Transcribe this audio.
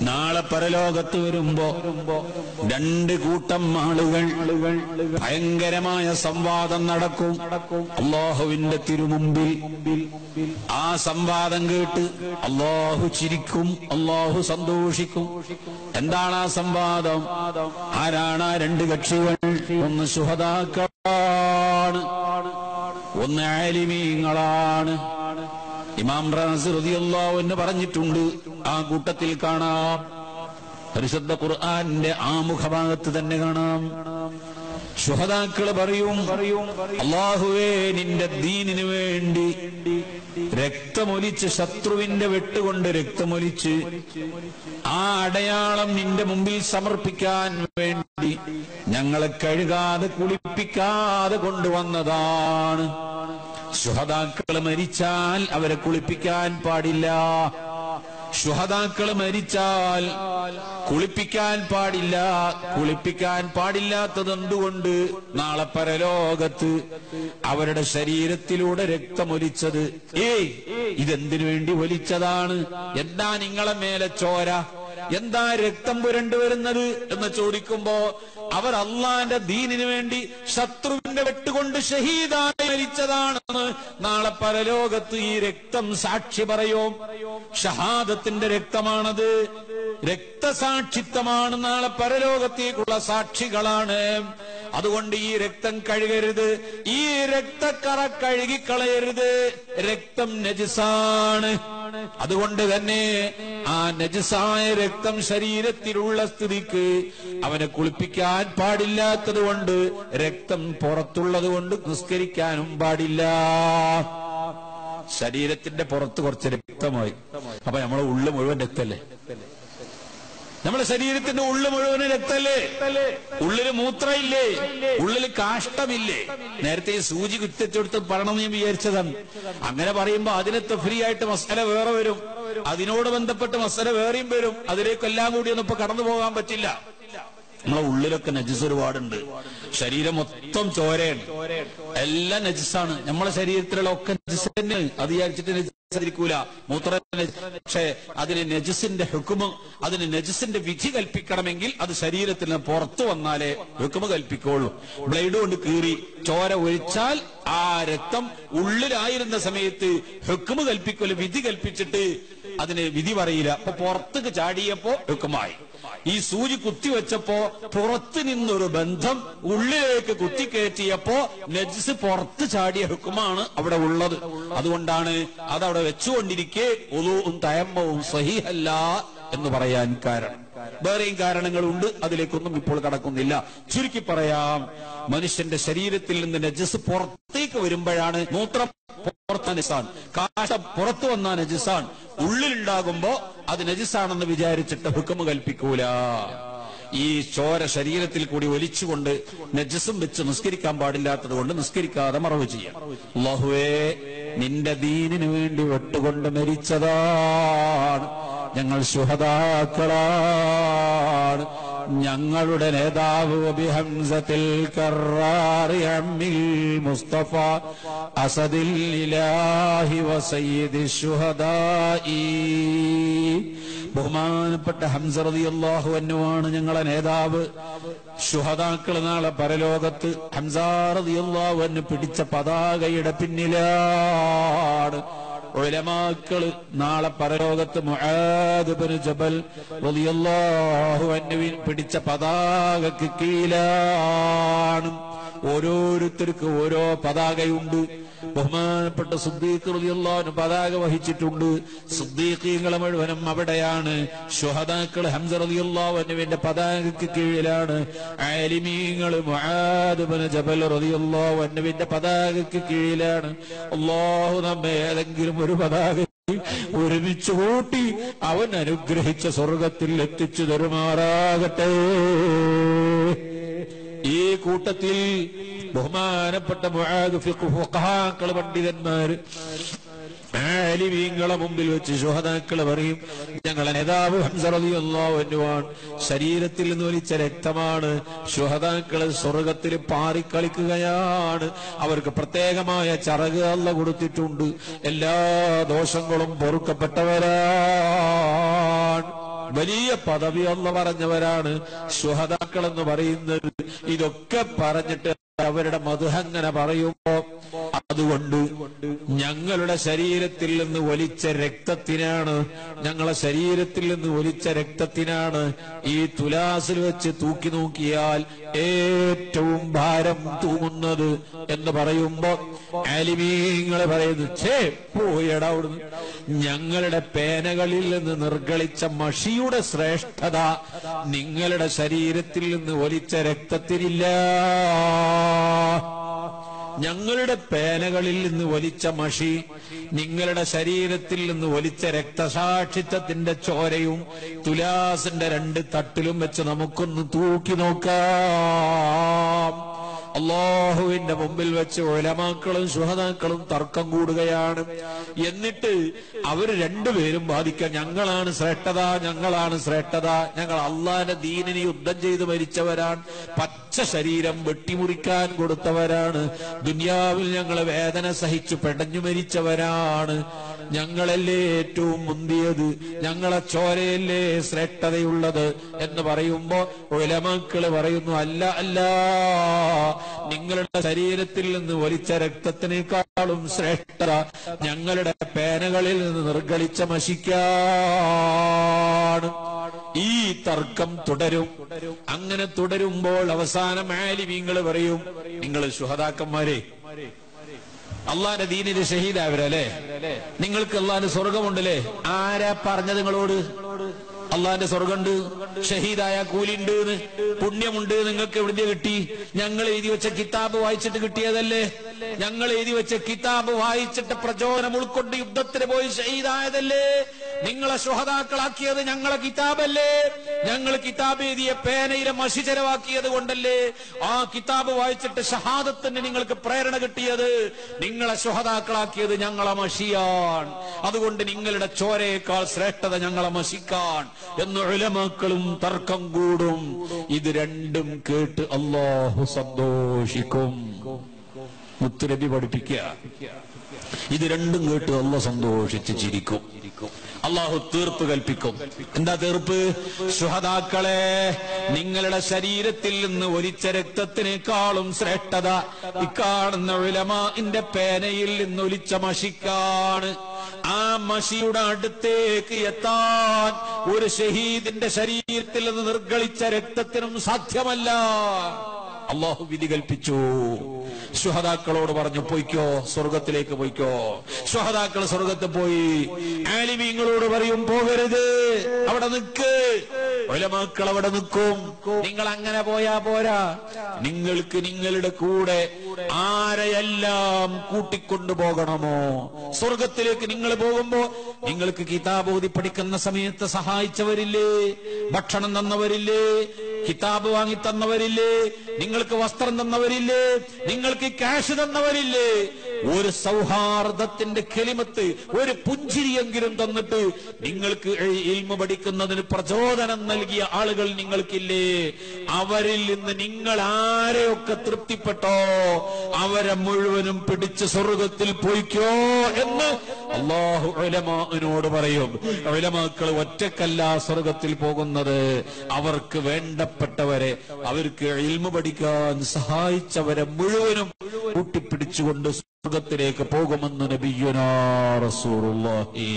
നാളെ പരലോകത്ത് വരുമ്പോ രണ്ട് കൂട്ടം ആളുകൾ ഭയങ്കരമായ സംവാദം നടക്കും അല്ലാഹുവിന്റെ തിരുമുമ്പിൽ. ആ സംവാദം കേട്ട് അല്ലാഹു ചിരിക്കും, അല്ലാഹു സന്തോഷിക്കും. എന്താണ് ആ സംവാദം? ആരാണ് ആ രണ്ട് കക്ഷികൾ? ഒന്ന് ശുഹദാക്കളാണ്, ഒന്ന് ആലിമീങ്ങളാണ്. ഇമാം റാസി റളിയല്ലാഹു അൻഹു പറഞ്ഞിട്ടുണ്ട്, ആ കൂട്ടത്തിൽ കാണാം, പരിശുദ്ധ ഖുർആന്റെ ആമുഖഭാഗത്ത് തന്നെ കാണാം, ശുഹദാക്കള് പറയും, അല്ലാഹുവേ നിന്റെ ദീനിനു വേണ്ടി രക്തമൊലിച്ച്, ശത്രുവിന്റെ വെട്ടുകൊണ്ട് രക്തമൊലിച്ച് ആ അടയാളം നിന്റെ മുമ്പിൽ സമർപ്പിക്കാൻ വേണ്ടി ഞങ്ങളെ കഴുകാതെ കുളിപ്പിക്കാതെ കൊണ്ടുവന്നതാണ്. ശുഹദാക്കള് മരിച്ചാൽ അവരെ കുളിപ്പിക്കാൻ പാടില്ല. ശുഹദാക്കള് മരിച്ചാൽ കുളിപ്പിക്കാൻ പാടില്ല. കുളിപ്പിക്കാൻ പാടില്ലാത്തത് എന്തുകൊണ്ട്? നാളെ പരലോകത്ത് അവരുടെ ശരീരത്തിലൂടെ രക്തമൊലിച്ചത്, ഇതെന്തിനു വേണ്ടി ഒലിച്ചതാണ്? എന്താ നിങ്ങളെ മേലെ ചോര, എന്താ രക്തം പുരണ്ടു വരുന്നത് എന്ന് ചോദിക്കുമ്പോ അവർ അള്ളാന്റെ ദീനിനു വേണ്ടി ശത്രുവിന്റെ വെട്ടുകൊണ്ട് ഷഹീദായി മരിച്ചതാണെന്ന് നാളെ പരലോകത്ത് ഈ രക്തം സാക്ഷി പറയും. ഷഹാദത്തിന്റെ രക്തമാണത്, രക്തസാക്ഷിത്വമാണ്. നാളെ പരലോകത്തേക്കുള്ള സാക്ഷികളാണ്. അതുകൊണ്ട് ഈ രക്തം കഴുകരുത്, ഈ രക്തക്കറ കഴുകിക്കളയരുത്. രക്തം നജിസാണ്. അതുകൊണ്ട് തന്നെ ആ നജിസായ രക്തം ശരീരത്തിലുള്ള സ്ഥിതിക്ക് അവനെ കുളിപ്പിക്കാൻ പാടില്ലാത്തത് കൊണ്ട്, രക്തം പുറത്തുള്ളത് കൊണ്ട് നിസ്കരിക്കാനും പാടില്ല. ശരീരത്തിന്റെ പുറത്ത് കുറച്ച് രക്തമായി, അപ്പൊ നമ്മളെ ഉള്ളു മുഴുവൻ രക്തല്ലേ? നമ്മുടെ ശരീരത്തിന്റെ ഉള്ളു മുഴുവന് രക്തല്ലേ? ഉള്ളില് മൂത്രമില്ലേ? ഉള്ളില് കാഷ്ടമില്ലേ? നേരത്തെ ഈ സൂചി കുത്തിച്ചെടുത്ത് പറയണമെന്ന് ഞാൻ വിചാരിച്ചതാണ്. അങ്ങനെ പറയുമ്പോ അതിനകത്ത് ഫ്രീ ആയിട്ട് മസാല വേറെ വരും, അതിനോട് ബന്ധപ്പെട്ട് മസാല വേറെയും വരും. അതിലേക്കെല്ലാം കൂടി ഒന്നും ഇപ്പൊ കടന്നു പോകാൻ പറ്റില്ല. നമ്മളെ ഉള്ളിലൊക്കെ നജിസ് ഒരുപാടുണ്ട്. ശരീരം മൊത്തം ചോരയാണ്, എല്ലാം നജിസാണ്. നമ്മളെ ശരീരത്തിലുള്ള ഒക്കെ നജിസ് തന്നെ. അത് വിചാരിച്ചിട്ട് നജിസായിരിക്കൂല മൂത്ര. പക്ഷെ അതിന് നജിസിന്റെ ഹുക്കുമ്, അതിന് നജിസിന്റെ വിധി കൽപ്പിക്കണമെങ്കിൽ അത് ശരീരത്തിൽ നിന്ന് പുറത്തു വന്നാലേ ഹുക്കുമ് കൽപ്പിക്കുള്ളൂ. ബ്ലേഡ് കൊണ്ട് കീറി ചോര ഒഴിച്ചാൽ ആ രക്തം ഉള്ളിലായിരുന്ന സമയത്ത് ഹുക്കുമ് കൽപ്പിക്കൂല, വിധി കൽപ്പിച്ചിട്ട് അതിന് വിധി പറയില്ല. അപ്പൊ പുറത്തേക്ക് ചാടിയപ്പോ ഹുക്കുമായി. ഈ സൂചി കുത്തിവെച്ചപ്പോ പുറത്തു നിന്നൊരു ബന്ധം ഉള്ളിലേക്ക് കുത്തിക്കയറ്റിയപ്പോ നജിസ് പുറത്ത് ചാടിയ ഹുക്കുമാണ് അവിടെ ഉള്ളത്. അതുകൊണ്ടാണ് അതവിടെ വെച്ചുകൊണ്ടിരിക്കെ വുളൂഉം തയമ്മവും സഹീഹല്ല എന്ന് പറയാൻ കാരണം. വേറെയും കാരണങ്ങളുണ്ട്, അതിലേക്കൊന്നും ഇപ്പോൾ കടക്കുന്നില്ല. ചുരുക്കി പറയാം, മനുഷ്യന്റെ ശരീരത്തിൽ നിന്ന് നജിസ് പുറത്തേക്ക് വരുമ്പോഴാണ് മൂത്രം പുറത്ത് നജിസാണ്, കാഷ്ടം പുറത്തു വന്ന നജിസാണ്. ഉള്ളിലുണ്ടാകുമ്പോ അത് നജിസാണെന്ന് വിചാരിച്ചിട്ട് ഹുക്മ് കൽപ്പിക്കൂല. ഈ ചോര ശരീരത്തിൽ കൂടി ഒലിച്ചുകൊണ്ട് നജസും വെച്ച് നിസ്കരിക്കാൻ പാടില്ലാത്തത് കൊണ്ട് നിസ്കരിക്കാതെ മറവ് ചെയ്യാം. അല്ലാഹുവേ നിന്റെ ദീനിനു വേണ്ടി വെട്ടുകൊണ്ട് മരിച്ചതാണ്, ഞങ്ങൾ ശുഹദാക്കളാണ്. ഞങ്ങളുടെ നേതാവ് ബിഹംസത്തിൽ കറാറി അമ്മിൽ മുസ്തഫ അസദിൽ ഇലാഹി വസയ്യിദി ശുഹദാഇ. ബഹുമാനപ്പെട്ട ഹംസ റളിയല്ലാഹു അൻഹു ആണ് ഞങ്ങളെ നേതാവ്. ശുഹദാക്കൾ നാളെ പരലോകത്ത് ഹംസ റളിയല്ലാഹു അൻഹു പിടിച്ച പതാകയുടെ പിന്നിലാണ്. ഉലമാക്കള് നാളെ പരലോകത്ത് മുആദ് ഇബ്നു ജബൽ റളിയല്ലാഹു അൻഹു പിടിച്ച പതാകയ്ക്ക് കീഴിലാണ്. ഓരോരുത്തർക്കും ഓരോ പതാകയുണ്ട്. ബഹുമാനപ്പെട്ട സിദ്ദീഖ് റളിയല്ലാഹു അൻഹു പതാക വഹിച്ചിട്ടുണ്ട്. സിദ്ദീഖീങ്ങളെ മുഴുവനും അവിടെയാണ്. ശുഹദാക്കൾ ഹംസ റളിയല്ലാഹു അൻഹുവിന്റെ പതാകയ്ക്ക് കീഴിലാണ്. ആലിമീങ്ങൾ മുആദ് ഇബ്നു ജബൽ റളിയല്ലാഹു അൻഹുവിന്റെ പതാകയ്ക്ക് കീഴിലാണ്. അല്ലാഹു നമ്മെ ഏതെങ്കിലും ഒരു പതാക ഒരുമിച്ച് കൂട്ടി അവൻ അനുഗ്രഹിച്ച സ്വർഗത്തിൽ എത്തിച്ചു തരുമാറാകട്ടെ. ഈ കൂട്ടത്തിൽ ബഹുമാനപ്പെട്ട ഫുഖഹാക്കൾ, പണ്ഡിതന്മാര്, ആലിമീങ്ങളെ മുമ്പിൽ വെച്ച് ശുഹദാക്കൾ പറയും, ഞങ്ങളെ നേതാവ് ഹംസ റളിയല്ലാഹു അൻഹു ആണ്, ശരീരത്തിൽ നിന്ന് ഒലിച്ച രക്തമാണ്. ശുഹദാക്കൾ സ്വർഗത്തിൽ പാറിക്കളിക്കുകയാണ്. അവർക്ക് പ്രത്യേകമായ ചറക് അല്ലാഹു കൊടുത്തിട്ടുണ്ട്. എല്ലാ ദോഷങ്ങളും പൊറുക്കപ്പെട്ടവരാണ്. വലിയ പദവി എന്ന് പറഞ്ഞവരാണ് ശുഹദാക്കൾ എന്ന് പറയുന്നത്. ഇതൊക്കെ പറഞ്ഞിട്ട് അവരുടെ മദ്ഹങ്ങനെ പറയുമ്പോ, അതുകൊണ്ട് ഞങ്ങളുടെ ശരീരത്തിൽ നിന്ന് ഒലിച്ച രക്തത്തിനാണ്, ഞങ്ങളെ ശരീരത്തിൽ നിന്ന് ഒലിച്ച രക്തത്തിനാണ് ഈ തുലാസിൽ വെച്ച് തൂക്കി നോക്കിയാൽ ഏറ്റവും ഭാരം തൂങ്ങുന്നത് എന്ന് പറയുമ്പോ ആലിമീങ്ങളെ പറയുന്നു, പോയടാ അവിടുന്ന്. ഞങ്ങളുടെ പേനകളിൽ നിന്ന് നിർഗളിച്ച മഷിയുടെ ശ്രേഷ്ഠത നിങ്ങളുടെ ശരീരത്തിൽ നിന്ന് ഒലിച്ച രക്തത്തിനില്ല. ഞങ്ങളുടെ പേനകളിൽ നിന്ന് ഒലിച്ച മഷി നിങ്ങളുടെ ശരീരത്തിൽ നിന്ന് ഒലിച്ച രക്തസാക്ഷിത്വത്തിന്റെ ചോരയും തുലാസിന്റെ 2 തട്ടിലും വെച്ച് നമുക്കൊന്ന് തൂക്കി നോക്കാം. അല്ലാഹുവിന്റെ മുമ്പിൽ വെച്ച് ഉലമാക്കളും ശുഹദാക്കളും തർക്കം കൂടുകയാണ്. എന്നിട്ട് അവര് രണ്ടുപേരും ബാധിക്കാൻ, ഞങ്ങളാണ് ശ്രേഷ്ഠത, ഞങ്ങളാണ് ശ്രേഷ്ഠത, ഞങ്ങൾ അള്ളാന്റെ ദീനിന് യുദ്ധം ചെയ്ത് മരിച്ചവരാണ്, പച്ച ശരീരം വെട്ടിമുറിക്കാൻ കൊടുത്തവരാണ്, ദുനിയാവിൽ ഞങ്ങൾ വേദന സഹിച്ചു പെടഞ്ഞു മരിച്ചവരാണ്, ഞങ്ങളല്ലേ ഏറ്റവും മുന്തിയത്, ഞങ്ങളെ ചോരയല്ലേ ശ്രേഷ്ഠതയുള്ളത് എന്ന് പറയുമ്പോ ഉലമാക്കള് പറയുന്നു, അല്ല അല്ല, നിങ്ങളുടെ ശരീരത്തിൽ നിന്ന് ഒലിച്ച രക്തത്തിനേക്കാളും ശ്രേഷ്ഠത ഞങ്ങളുടെ പേനകളിൽ നിന്ന് നിർഗളിച്ച മഷിക്കാണ്. ഈ തർക്കം തുടരും. അങ്ങനെ തുടരുമ്പോൾ അവസാനം ആലിമീങ്ങൾ പറയും, നിങ്ങൾ ശുഹദാക്കന്മാരെ അള്ളാന്റെ ദീനിന്റെ ഷഹീദാവരല്ലേ, നിങ്ങൾക്ക് അള്ളാന്റെ സ്വർഗമുണ്ടല്ലേ? ആരാ പറഞ്ഞത് നിങ്ങളോട് അള്ളാന്റെ സ്വർഗമുണ്ട്, ഷഹീദായ കൂലിണ്ട്, പുണ്യമുണ്ട്? നിങ്ങൾക്ക് എവിടെ കിട്ടി? ഞങ്ങൾ എഴുതി വെച്ച കിതാബ് വായിച്ചിട്ട് കിട്ടിയതല്ലേ? ഞങ്ങൾ എഴുതി വെച്ച കിതാബ് വായിച്ചിട്ട് പ്രചോദനം ഉൾക്കൊണ്ട് യുദ്ധത്തിന് പോയി ഷഹീദായതല്ലേ? നിങ്ങളെ ശുഹദാക്കളാക്കിയത് ഞങ്ങളെ കിതാബല്ലേ? ഞങ്ങൾ കിതാബ് എഴുതിയ പേനയിലെ മഷി ചെലവാക്കിയത് കൊണ്ടല്ലേ ആ കിതാബ് വായിച്ചിട്ട് ഷഹാദത്തിന് നിങ്ങൾക്ക് പ്രേരണ കിട്ടിയത്? നിങ്ങളെ ശുഹദാക്കളാക്കിയത് ഞങ്ങളെ മഷിയാണ്. അതുകൊണ്ട് നിങ്ങളുടെ ചോരയേക്കാൾ ശ്രേഷ്ഠത ഞങ്ങളെ മഷിക്കാൻ എന്ന് ഉലമാക്കളും തർക്കം കൂടും. ഇത് രണ്ടും കേട്ട് അല്ലാഹു സന്തോഷിക്കും. മുത്തുനബി പഠിപ്പിക്കുക, ഇത് രണ്ടും കേട്ട് അല്ലാഹു സന്തോഷിച്ച് ചിരിക്കും. അള്ളാഹു തീർപ്പ് കൽപ്പിക്കും. എന്താ തീർപ്പ്? ശുഹദാക്കളെ, നിങ്ങളുടെ ശരീരത്തിൽ നിന്ന് ഒലിച്ച രക്തത്തിനേക്കാളും ശ്രേഷ്ഠത ഇക്കാണുന്ന ഉലമാഇന്റെ പേനയിൽ നിന്ന് ഒലിച്ച മഷിക്കാണ്. ആ മഷിയുടെ അടുത്തേക്ക് എത്താൻ ഒരു ഷഹീദിന്റെ ശരീരത്തിൽ നിന്ന് നിർഗളിച്ച രക്തത്തിനും സാധ്യമല്ല. അള്ളാഹു വിധി കൽപ്പിച്ചു. ശുഹദാക്കളോട് പറഞ്ഞു, പോയിക്കോ, സ്വർഗത്തിലേക്ക് പോയിക്കോ. ശുഹദാക്കൾ സ്വർഗത്തിൽ പോയി. ആലിമീങ്ങളോട് പറയും, പോകരുത്, അവിടെ നിൽക്ക്. ഉലമാക്കൾ അവിടെ നിൽക്കും. നിങ്ങൾ അങ്ങനെ പോയാ പോരാ, നിങ്ങൾക്ക് നിങ്ങളുടെ കൂടെ ആരെയെല്ലാം കൂട്ടിക്കൊണ്ടുപോകണമോ? സ്വർഗത്തിലേക്ക് നിങ്ങൾ പോകുമ്പോ നിങ്ങൾക്ക് കിതാബ് ഓതി പഠിക്കുന്ന സമയത്ത് സഹായിച്ചവരില്ലേ? ഭക്ഷണം തന്നവരില്ലേ? കിതാബ് വാങ്ങി തന്നവരില്ലേ? നിങ്ങൾക്ക് വസ്ത്രം തന്നവരില്ലേ? നിങ്ങൾക്ക് ക്യാഷ് തന്നവരില്ലേ? ഒരു സൗഹാർദ്ദത്തിന്റെ കെലിമത്ത്, ഒരു പുഞ്ചിരിയെങ്കിലും തന്നിട്ട് നിങ്ങൾക്ക് ഇൽമു പഠിക്കുന്നതിന് പ്രചോദനം നൽകിയ ആളുകൾ നിങ്ങൾക്കില്ലേ? അവരിൽ നിന്ന് നിങ്ങൾ ആരെയൊക്കെ തൃപ്തിപ്പെട്ടോ അവരെ മുഴുവനും പിടിച്ച് സ്വർഗത്തിൽ പോയിക്കോ എന്ന് അല്ലാഹു ഉലമാഇനോട് പറയും. ഉലമാക്കൾ ഒറ്റക്കല്ല സ്വർഗത്തിൽ പോകുന്നത്, അവർക്ക് വേണ്ടപ്പെട്ടവരെ, അവർക്ക് ഇൽമു പഠിക്കാൻ സഹായിച്ചവരെ മുഴുവനും കൂട്ടിപ്പിടിച്ചുകൊണ്ട് സ്വർഗത്തിലേക്ക് പോകുമെന്ന് നബിയുനാ റസൂലുള്ളാഹി